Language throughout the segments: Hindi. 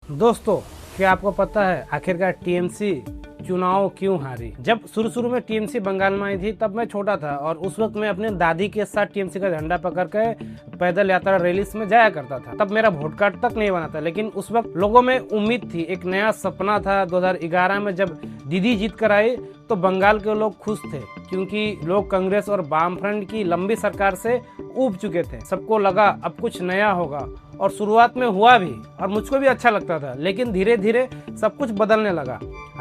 दोस्तों, क्या आपको पता है आखिरकार टीएमसी चुनाव क्यों हारी? जब शुरू में टीएमसी बंगाल में आई थी तब मैं छोटा था और उस वक्त मैं अपने दादी के साथ टीएमसी का झंडा पकड़ के पैदल यात्रा रैलीस में जाया करता था। तब मेरा वोट कार्ड तक नहीं बना था, लेकिन उस वक्त लोगों में उम्मीद थी, एक नया सपना था। 2011 में जब दीदी जीत कर आई तो बंगाल के लोग खुश थे, क्योंकि लोग कांग्रेस और वामफ्रंट की लंबी सरकार से ऊब चुके थे। सबको लगा अब कुछ नया होगा, और शुरुआत में हुआ भी और मुझको भी अच्छा लगता था। लेकिन धीरे धीरे सब कुछ बदलने लगा।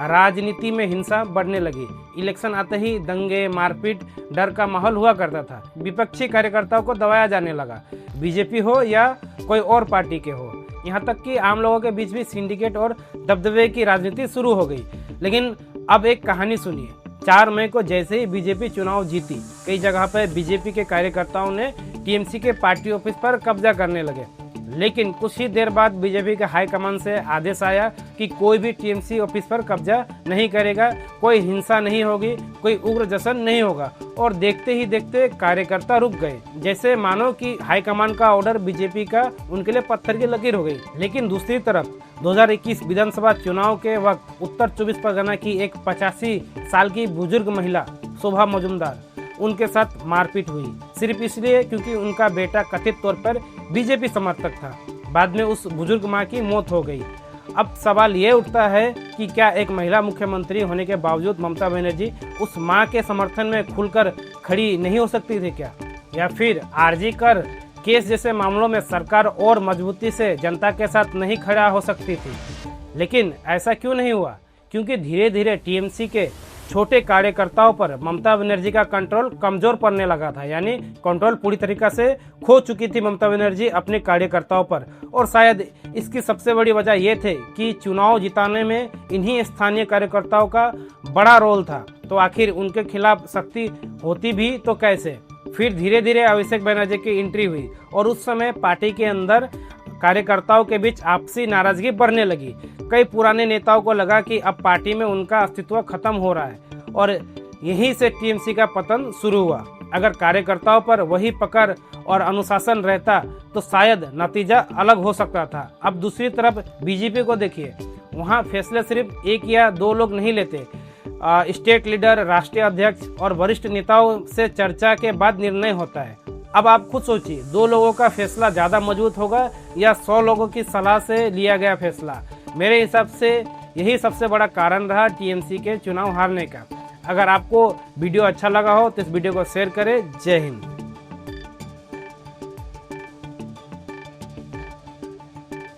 राजनीति में हिंसा बढ़ने लगी। इलेक्शन आते ही दंगे, मारपीट, डर का माहौल हुआ करता था। विपक्षी कार्यकर्ताओं को दबाया जाने लगा, बीजेपी हो या कोई और पार्टी के हो। यहाँ तक कि आम लोगों के बीच भी सिंडिकेट और दबदबे की राजनीति शुरू हो गई। लेकिन अब एक कहानी सुनिए। 4 मई को जैसे ही बीजेपी चुनाव जीती, कई जगह पर बीजेपी के कार्यकर्ताओं ने टीएमसी के पार्टी ऑफिस पर कब्जा करने लगे। लेकिन कुछ ही देर बाद बीजेपी के हाईकमान से आदेश आया कि कोई भी टीएमसी ऑफिस पर कब्जा नहीं करेगा, कोई हिंसा नहीं होगी, कोई उग्र जश्न नहीं होगा। और देखते ही देखते कार्यकर्ता रुक गए, जैसे मानो कि हाईकमान का ऑर्डर बीजेपी का उनके लिए पत्थर की लकीर हो गई। लेकिन दूसरी तरफ 2021 विधानसभा चुनाव के वक्त उत्तर 24 परगना की एक 85 साल की बुजुर्ग महिला शोभा मजुमदार, उनके साथ मारपीट हुई, सिर्फ इसलिए क्योंकि उनका बेटा कथित तौर पर बीजेपी समर्थक था। बाद में उस बुजुर्ग मां की मौत हो गई। अब सवाल ये उठता है कि क्या एक महिला मुख्यमंत्री होने के बावजूद ममता बनर्जी उस मां के समर्थन में खुलकर खड़ी नहीं हो सकती थी क्या? या फिर आरजी कर केस जैसे मामलों में सरकार और मजबूती से जनता के साथ नहीं खड़ा हो सकती थी? लेकिन ऐसा क्यों नहीं हुआ? क्योंकि धीरे धीरे टीएमसी के छोटे कार्यकर्ताओं पर ममता बनर्जी का कंट्रोल कमजोर पड़ने लगा था। यानी कंट्रोल पूरी तरीके से खो चुकी थी ममता बनर्जी अपने कार्यकर्ताओं पर। और शायद इसकी सबसे बड़ी वजह यह थी कि चुनाव जिताने में इन्हीं स्थानीय कार्यकर्ताओं का बड़ा रोल था। तो आखिर उनके खिलाफ सख्ती होती भी तो कैसे? फिर धीरे धीरे अभिषेक बनर्जी की एंट्री हुई और उस समय पार्टी के अंदर कार्यकर्ताओं के बीच आपसी नाराजगी बढ़ने लगी। कई पुराने नेताओं को लगा कि अब पार्टी में उनका अस्तित्व खत्म हो रहा है, और यहीं से टीएमसी का पतन शुरू हुआ। अगर कार्यकर्ताओं पर वही पकड़ और अनुशासन रहता तो शायद नतीजा अलग हो सकता था। अब दूसरी तरफ बीजेपी को देखिए, वहाँ फैसले सिर्फ 1 या 2 लोग नहीं लेते। स्टेट लीडर, राष्ट्रीय अध्यक्ष और वरिष्ठ नेताओं से चर्चा के बाद निर्णय होता है। अब आप खुद सोचिए, 2 लोगों का फैसला ज़्यादा मजबूत होगा या 100 लोगों की सलाह से लिया गया फैसला? मेरे हिसाब से यही सबसे बड़ा कारण रहा टीएमसी के चुनाव हारने का। अगर आपको वीडियो अच्छा लगा हो तो इस वीडियो को शेयर करें। जय हिंद।